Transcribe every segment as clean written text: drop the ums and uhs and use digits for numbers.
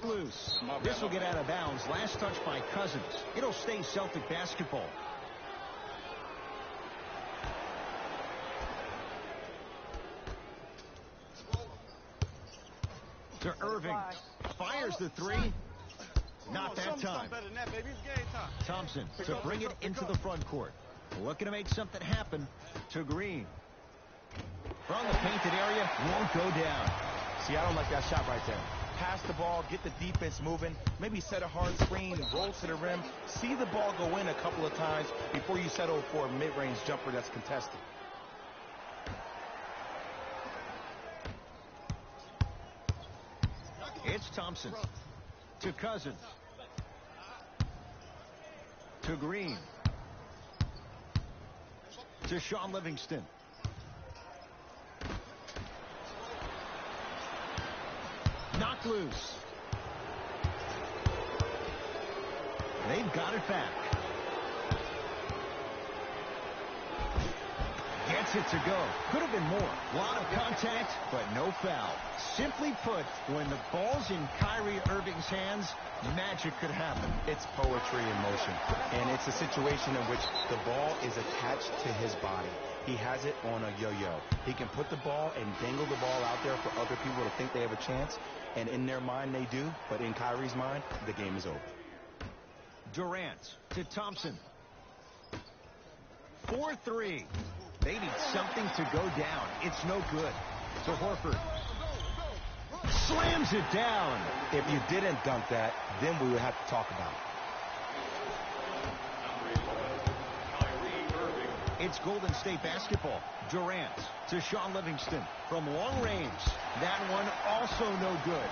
Knocked loose. This will get out of bounds. Last touch by Cousins. It'll stay Celtic basketball. To Irving. Fires the three. Not that time. Thompson to bring it into the front court. Looking to make something happen to Green. From the painted area, won't go down. See, I don't like that shot right there. Pass the ball, get the defense moving, maybe set a hard screen, roll to the rim, see the ball go in a couple of times before you settle for a mid-range jumper that's contested. It's Thompson to Cousins to Green to Sean Livingston. Knocked loose. They've got it back. Gets it to go. Could have been more. A lot of contact, but no foul. Simply put, when the ball's in Kyrie Irving's hands, magic could happen. It's poetry in motion, and it's a situation in which the ball is attached to his body. He has it on a yo-yo. He can put the ball and dangle the ball out there for other people to think they have a chance, and in their mind they do, but in Kyrie's mind, the game is over. Durant to Thompson. 4-3. They need something to go down. It's no good. To Horford. Slams it down. If you didn't dunk that, then we would have to talk about it. It's Golden State basketball. Durant to Sean Livingston from long range. That one also no good.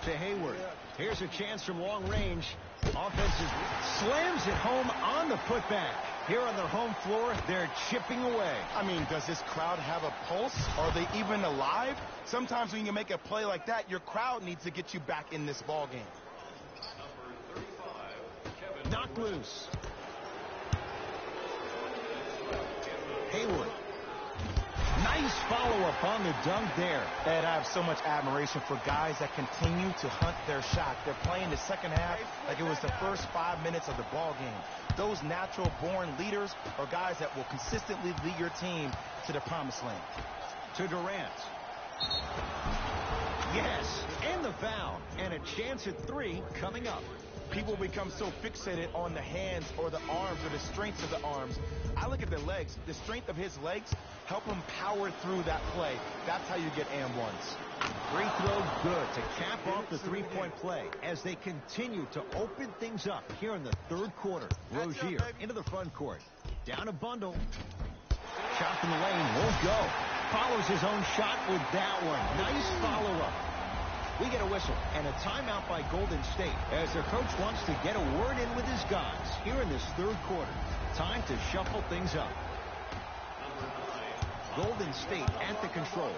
To Hayward. Here's a chance from long range. Offensive slams it home on the putback. Here on their home floor, they're chipping away. I mean, does this crowd have a pulse? Are they even alive? Sometimes when you make a play like that, your crowd needs to get you back in this ball game. Knocked loose. Hayward. Nice follow-up on the dunk there. Ed, I have so much admiration for guys that continue to hunt their shot. They're playing the second half like it was the first 5 minutes of the ball game. Those natural-born leaders are guys that will consistently lead your team to the promised land. To Durant. Yes, and the foul. And a chance at three coming up. People become so fixated on the hands or the arms or the strengths of the arms. I look at the legs. The strength of his legs help him power through that play. That's how you get and ones. Free throw good to cap off the three-point play as they continue to open things up here in the third quarter. Rozier into the front court. Down a bundle. Shot from the lane won't go. Follows his own shot with that one. Nice follow-up. We get a whistle and a timeout by Golden State as their coach wants to get a word in with his guys here in this third quarter. Time to shuffle things up. Golden State at the controls.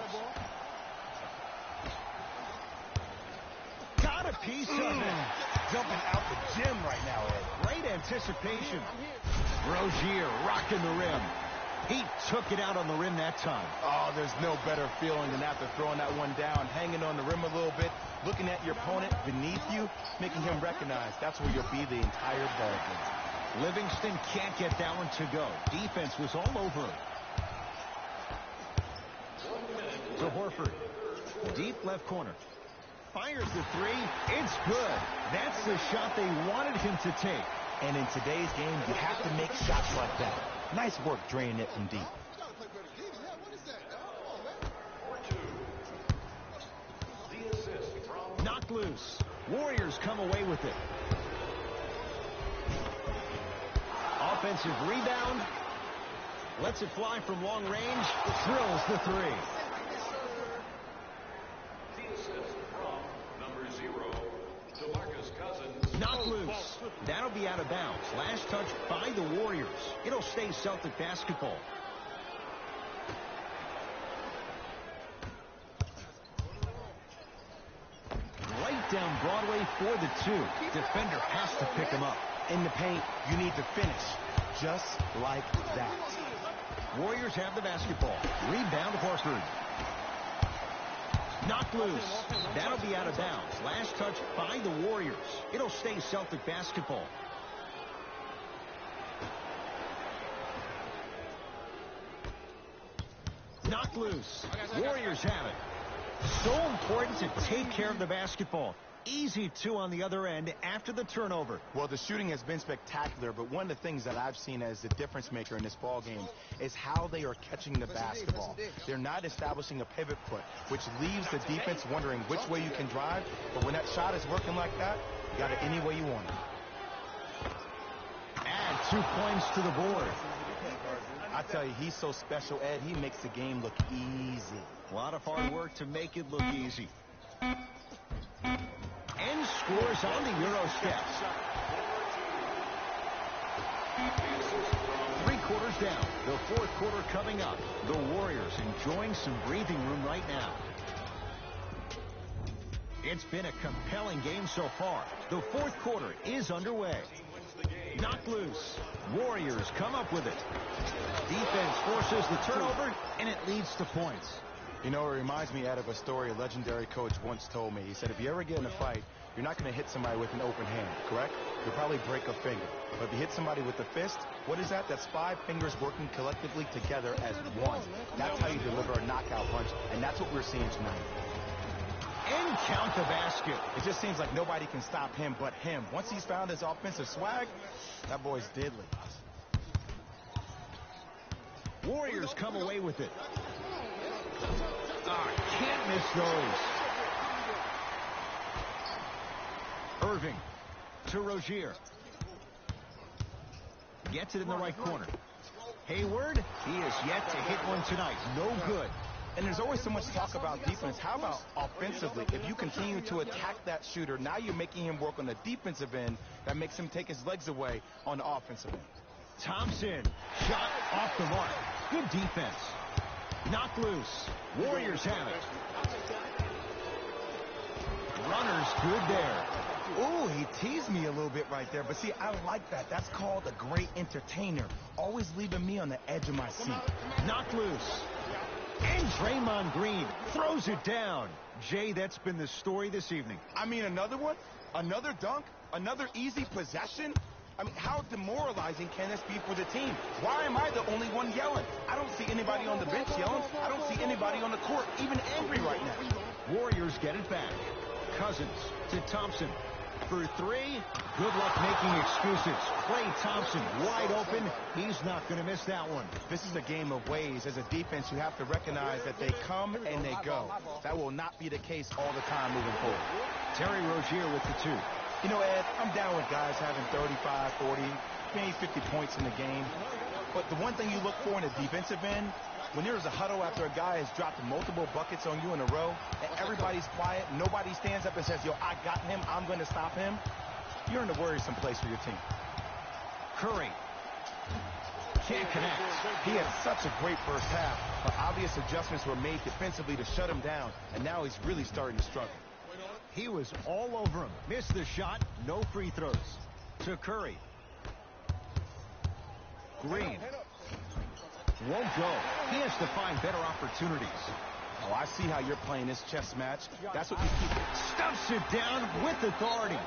Got a piece of it. Jumping out the gym right now, Ed. Great anticipation. Rozier rocking the rim. He took it out on the rim that time. Oh, there's no better feeling than after throwing that one down, hanging on the rim a little bit, looking at your opponent beneath you, making him recognize that's where you'll be the entire ball game. Livingston can't get that one to go. Defense was all over him. To Horford. Deep left corner. Fires the three. It's good. That's the shot they wanted him to take. And in today's game, you have to make shots like that. Nice work draining it from deep. Knocked loose. Warriors come away with it. Offensive rebound. Lets it fly from long range. Drills the three. Knocked loose. That'll be out of bounds. Last touch by the Warriors. It'll stay Celtic basketball. Right down Broadway for the two. Defender has to pick him up. In the paint, you need to finish just like that. Warriors have the basketball. Rebound Horford. Knocked loose. That'll be out of bounds. Last touch by the Warriors. It'll stay Celtic basketball. Knocked loose. Warriors have it. So important to take care of the basketball. Easy, too, on the other end after the turnover. Well, the shooting has been spectacular, but one of the things that I've seen as the difference maker in this ball game is how they are catching the basketball. They're not establishing a pivot foot, which leaves the defense wondering which way you can drive. But when that shot is working like that, you got it any way you want it. Add 2 points to the board. I tell you, he's so special, Ed. He makes the game look easy. A lot of hard work to make it look easy. And scores on the Euro steps. 3 quarters down. The fourth quarter coming up. The Warriors enjoying some breathing room right now. It's been a compelling game so far. The fourth quarter is underway. Knocked loose. Warriors come up with it. Defense forces the turnover, and it leads to points. You know, it reminds me, Ed, of a story a legendary coach once told me. He said, if you ever get in a fight, you're not going to hit somebody with an open hand, correct? You'll probably break a finger. But if you hit somebody with a fist, what is that? That's 5 fingers working collectively together as one. That's how you deliver a knockout punch, and that's what we're seeing tonight. And count the basket. It just seems like nobody can stop him but him. Once he's found his offensive swag, that boy's deadly. Warriors come away with it. Can't miss those. Irving to Rozier. Gets it in the right corner. Hayward, he is yet to hit one tonight. No good. And there's always so much talk about defense. How about offensively? If you continue to attack that shooter, now you're making him work on the defensive end. That makes him take his legs away on the offensive end. Thompson, shot off the mark. Good defense. Knocked loose. Warriors have it. Runner's good there. Ooh, he teased me a little bit right there. But see, I like that. That's called a great entertainer. Always leaving me on the edge of my seat. Knocked loose. And Draymond Green throws it down. Jay, that's been the story this evening. I mean, another one? Another dunk? Another easy possession? I mean, how demoralizing can this be for the team? Why am I the only one yelling? I don't see anybody on the bench yelling. I don't see anybody on the court even angry right now. Warriors get it back. Cousins to Thompson. For 3, good luck making excuses. Klay Thompson wide open. He's not going to miss that one. This is a game of ways. As a defense, you have to recognize that they come and they go. That will not be the case all the time moving forward. Terry Rozier with the 2. You know, Ed, I'm down with guys having 35, 40, maybe 50 points in the game. But the one thing you look for in a defensive end, when there's a huddle after a guy has dropped multiple buckets on you in a row, and everybody's quiet, nobody stands up and says, yo, I got him, I'm going to stop him, you're in a worrisome place for your team. Curry. Can't connect. He had such a great first half, but obvious adjustments were made defensively to shut him down, and now he's really starting to struggle. He was all over him. Missed the shot. No free throws. To Curry. Green. Won't go. He has to find better opportunities. Oh, I see how you're playing this chess match. That's what you keep. Stuffs it down with authority.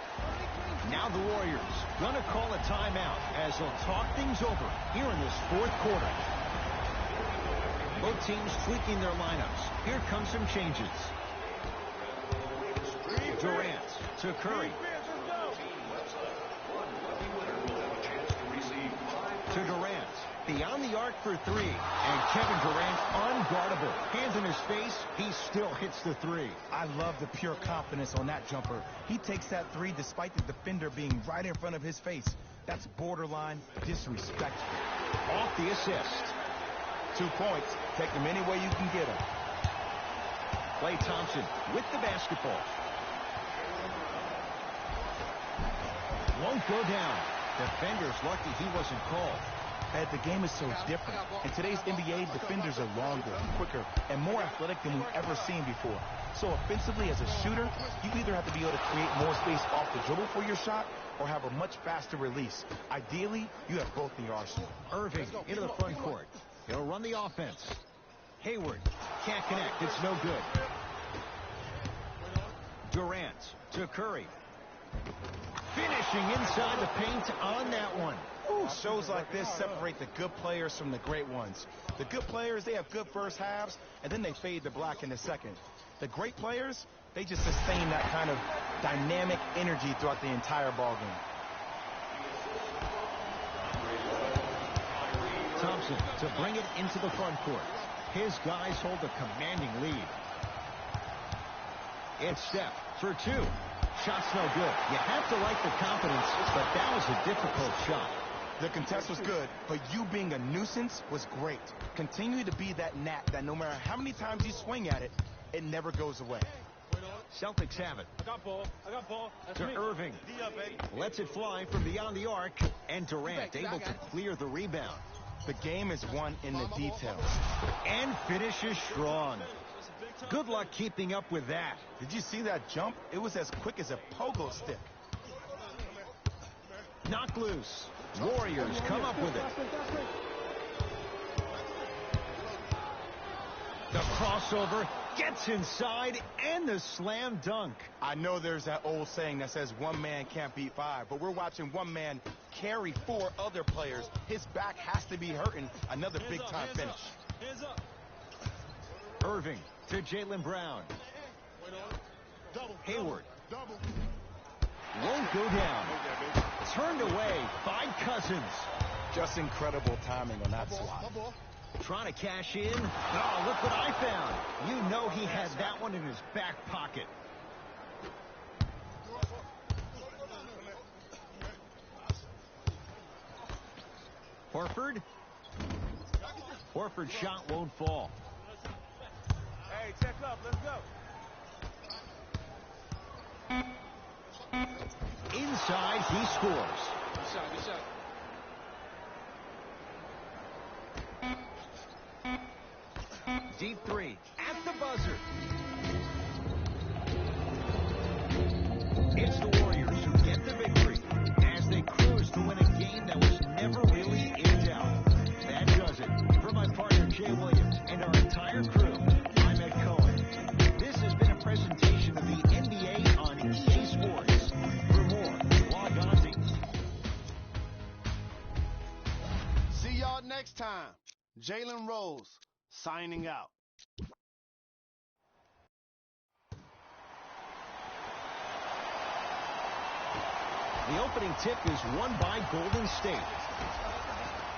Now the Warriors going to call a timeout as they'll talk things over here in this fourth quarter. Both teams tweaking their lineups. Here come some changes. Durant to Curry. To Durant. Beyond the arc for 3. And Kevin Durant unguardable. Hands in his face. He still hits the 3. I love the pure confidence on that jumper. He takes that 3 despite the defender being right in front of his face. That's borderline disrespectful. Off the assist. 2 points. Take them any way you can get them. Klay Thompson with the basketball. Won't go down. Defender's lucky he wasn't called. Ed, the game is so different. In today's NBA, defenders are longer, quicker, and more athletic than we've ever seen before. So offensively, as a shooter, you either have to be able to create more space off the dribble for your shot or have a much faster release. Ideally, you have both in your arsenal. Irving into the front court. He'll run the offense. Hayward can't connect. It's no good. defense. To Curry. Finishing inside the paint on that one. Ooh, shows like this separate the good players from the great ones. The good players, they have good first halves, and then they fade to black in the second. The great players, they just sustain that kind of dynamic energy throughout the entire ballgame. Thompson to bring it into the front court. His guys hold a commanding lead. It's Steph for two. Shot's no good. You have to like the confidence, but that was a difficult shot. The contest was good, but you being a nuisance was great. Continue to be that gnat that no matter how many times you swing at it, it never goes away. Celtics have it. I got ball. That's to me. Irving. Lets it fly from beyond the arc, and Durant able to clear the rebound. The game is won in the details. And finishes strong. Good luck keeping up with that. Did you see that jump? It was as quick as a pogo stick. Knocked loose. Warriors come up with it. The crossover gets inside, and the slam dunk. I know there's that old saying that says one man can't beat five, but we're watching one man carry four other players. His back has to be hurting. Another big-time finish. Hands up. Irving to Jaylen Brown. Hayward. Won't go down. Turned away by Cousins. Just incredible timing on that swat. Trying to cash in. Oh, look what I found. You know he had that one in his back pocket. Horford. Horford's shot won't fall. Hey, check up. Let's go. Inside, he scores. Good shot. Deep three at the buzzer. It's the Warriors who get the victory as they cruise to win a game that was never really in doubt. That does it. For my partner, Jay Williams, and our entire crew, I'm Ed Cohen. This has been a presentation of the NBA on EA Sports. For more, log on to... See y'all next time. Jalen Rose signing out. The opening tip is won by Golden State.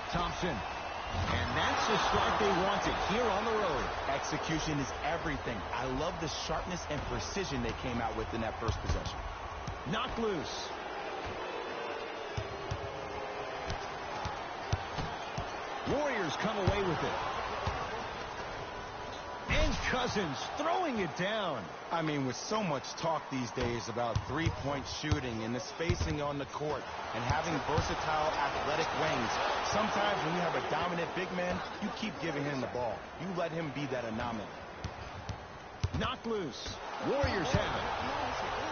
Thompson. And that's the start they wanted here on the road. Execution is everything. I love the sharpness and precision they came out with in that first possession. Knocked loose. Warriors come away with it. And Cousins throwing it down. I mean, with so much talk these days about three-point shooting and the spacing on the court and having versatile athletic wings, sometimes when you have a dominant big man, you keep giving him the ball. You let him be that anomaly. Knocked loose. Warriors have it.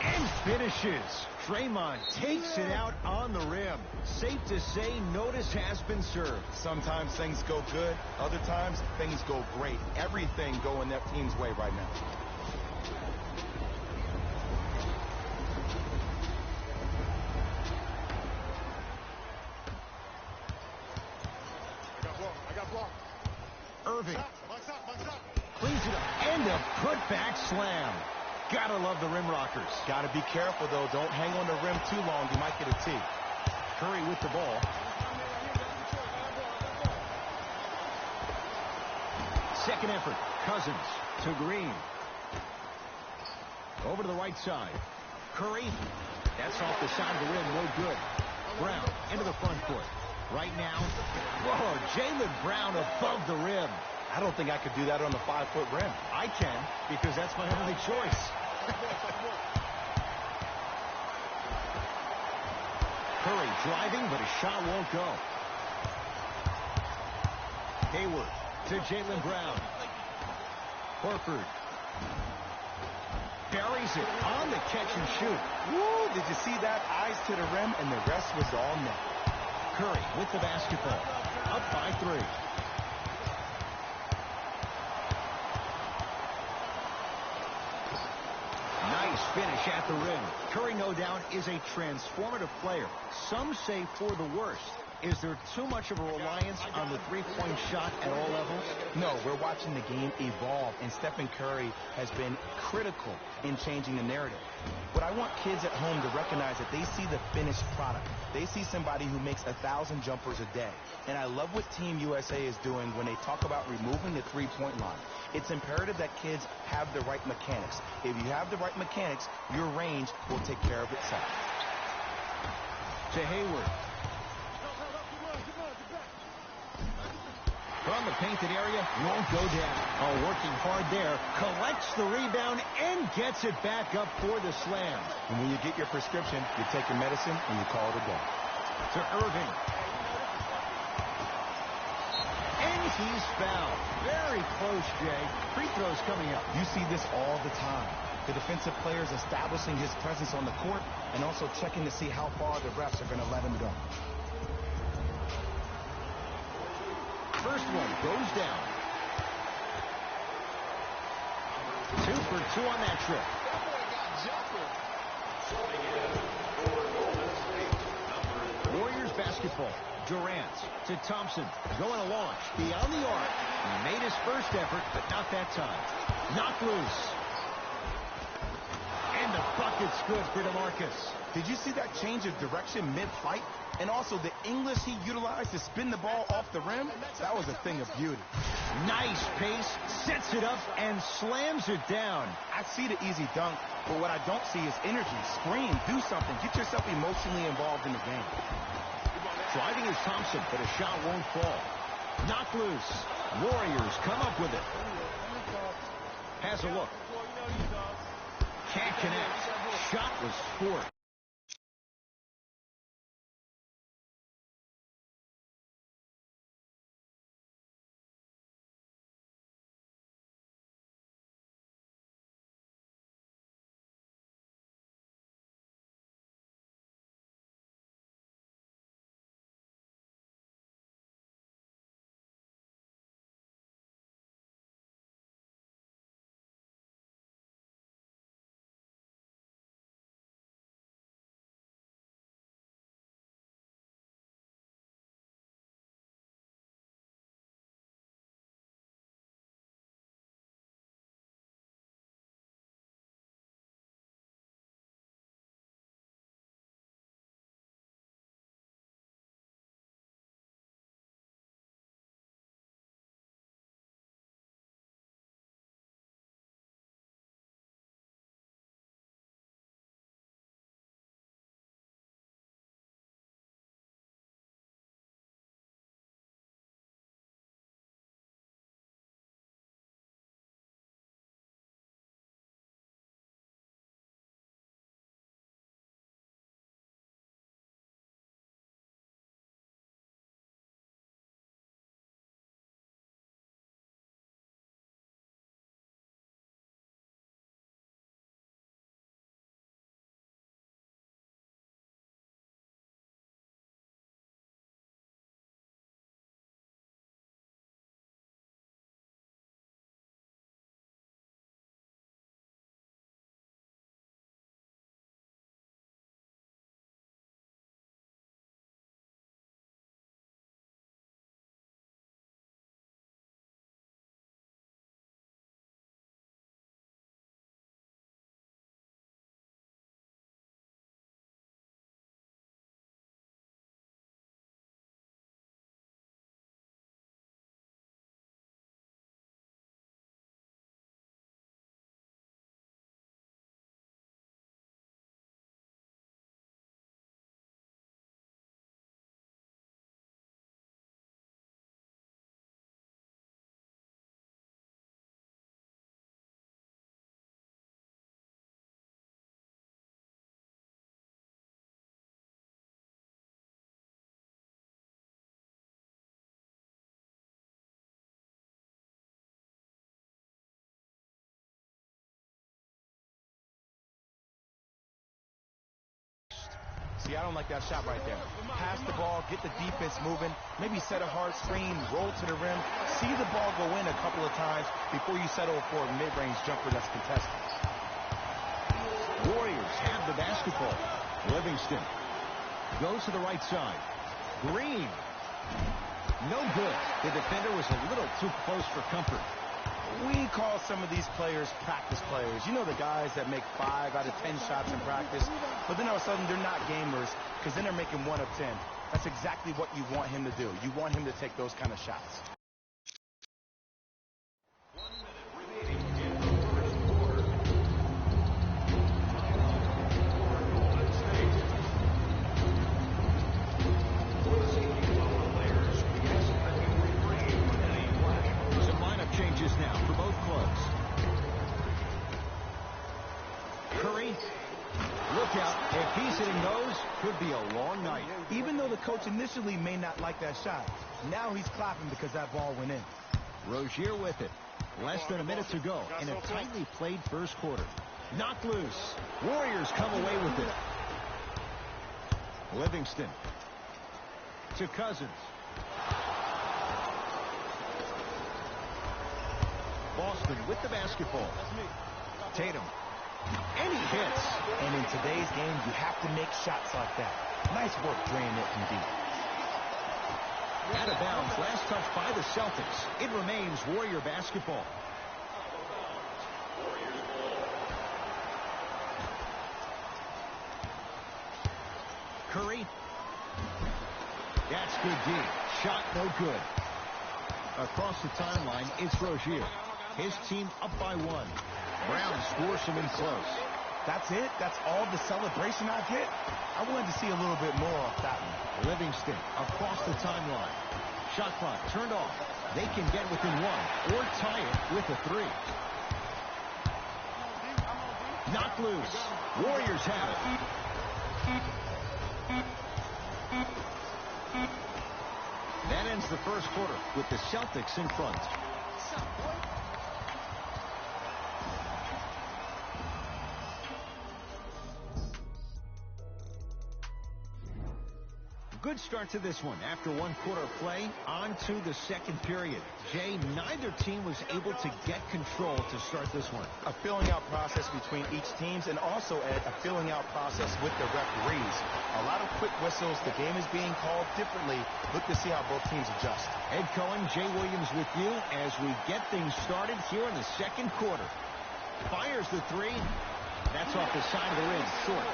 And finishes. Draymond takes it out on the rim. Safe to say, notice has been served. Sometimes things go good. Other times, things go great. Everything going that team's way right now. I got ball. Irving. Cleans it up. And a putback slam. Gotta love the rim rockers. Gotta be careful, though. Don't hang on the rim too long. You might get a tee. Curry with the ball. Second effort. Cousins to Green. Over to the right side. Curry. That's off the side of the rim. No good. Brown into the front court. Right now. Whoa, Jaylen Brown above the rim. I don't think I could do that on the 5-foot rim. I can, because that's my only choice. Curry driving, but his shot won't go. Hayward to Jaylen Brown. Horford. Buries it on the catch and shoot. Woo, did you see that? Eyes to the rim, and the rest was all net. Curry with the basketball. Up by 3. Nice finish at the rim. Curry, no doubt, is a transformative player. Some say for the worst. Is there too much of a reliance on the three-point shot at all levels? No, we're watching the game evolve, and Stephen Curry has been critical in changing the narrative. But I want kids at home to recognize that they see the finished product. They see somebody who makes 1,000 jumpers a day. And I love what Team USA is doing when they talk about removing the three-point line. It's imperative that kids have the right mechanics. If you have the right mechanics, your range will take care of itself. To Hayward. From the painted area, won't go down. Oh, working hard there. Collects the rebound and gets it back up for the slam. And when you get your prescription, you take your medicine and you call it a day. To Irving. And he's fouled. Very close, Jay. Free throws coming up. You see this all the time. The defensive players establishing his presence on the court and also checking to see how far the refs are going to let him go. First one goes down. 2 for 2 on that trip. Warriors basketball. Durant to Thompson. Going to launch beyond the arc. He made his first effort, but not that time. Knocked loose. And the bucket's good for DeMarcus. Did you see that change of direction mid-flight? And also the English he utilized to spin the ball off the rim? That was a thing of beauty. Nice pace, sets it up, and slams it down. I see the easy dunk, but what I don't see is energy. Scream, do something. Get yourself emotionally involved in the game. Driving is Thompson, but a shot won't fall. Knocked loose. Warriors come up with it. Has a look. Can't connect. Shot was forced. See, I don't like that shot right there. Pass the ball, get the defense moving, maybe set a hard screen, roll to the rim, see the ball go in a couple of times before you settle for a mid-range jumper that's contested. Livingston goes to the right side. Green. No good. The defender was a little too close for comfort. We call some of these players practice players. You know, the guys that make 5 out of 10 shots in practice, but then all of a sudden they're not gamers because then they're making 1 of 10. That's exactly what you want him to do. You want him to take those kind of shots. Now for both clubs. Curry, look out. If he's hitting those, could be a long night. Even though the coach initially may not like that shot, now he's clapping because that ball went in. Rozier with it. Less than a minute to go in a tightly played first quarter. Knocked loose. Warriors come away with it. Livingston to Cousins. Boston with the basketball. Tatum. And he hits. And in today's game, you have to make shots like that. Nice work draining it from deep. Out of bounds. Last touch by the Celtics. It remains Warrior basketball. Curry. That's good D. Shot no good. Across the timeline, it's Rozier. His team up by 1. Brown scores him in close. That's it? That's all the celebration I get? I wanted to see a little bit more off that one. Livingston across the timeline. Shot clock turned off. They can get within 1 or tie it with a 3. Knocked loose. Warriors have it. That ends the first quarter with the Celtics in front. Good start to this one. After 1 quarter of play, on to the second period. Jay, neither team was able to get control to start this one. A filling out process between each teams, and also, Ed, a filling out process with the referees. A lot of quick whistles. The game is being called differently. Look to see how both teams adjust. Ed Cohen, Jay Williams with you as we get things started here in the second quarter. Fires the 3. That's off the side of the rim, short.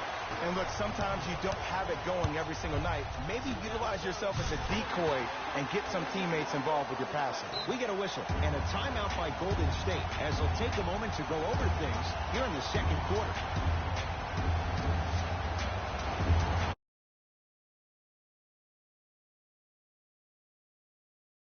And look, sometimes you don't have it going every single night. Maybe utilize yourself as a decoy and get some teammates involved with your passing. We get a whistle and a timeout by Golden State as they'll take a moment to go over things here in the second quarter.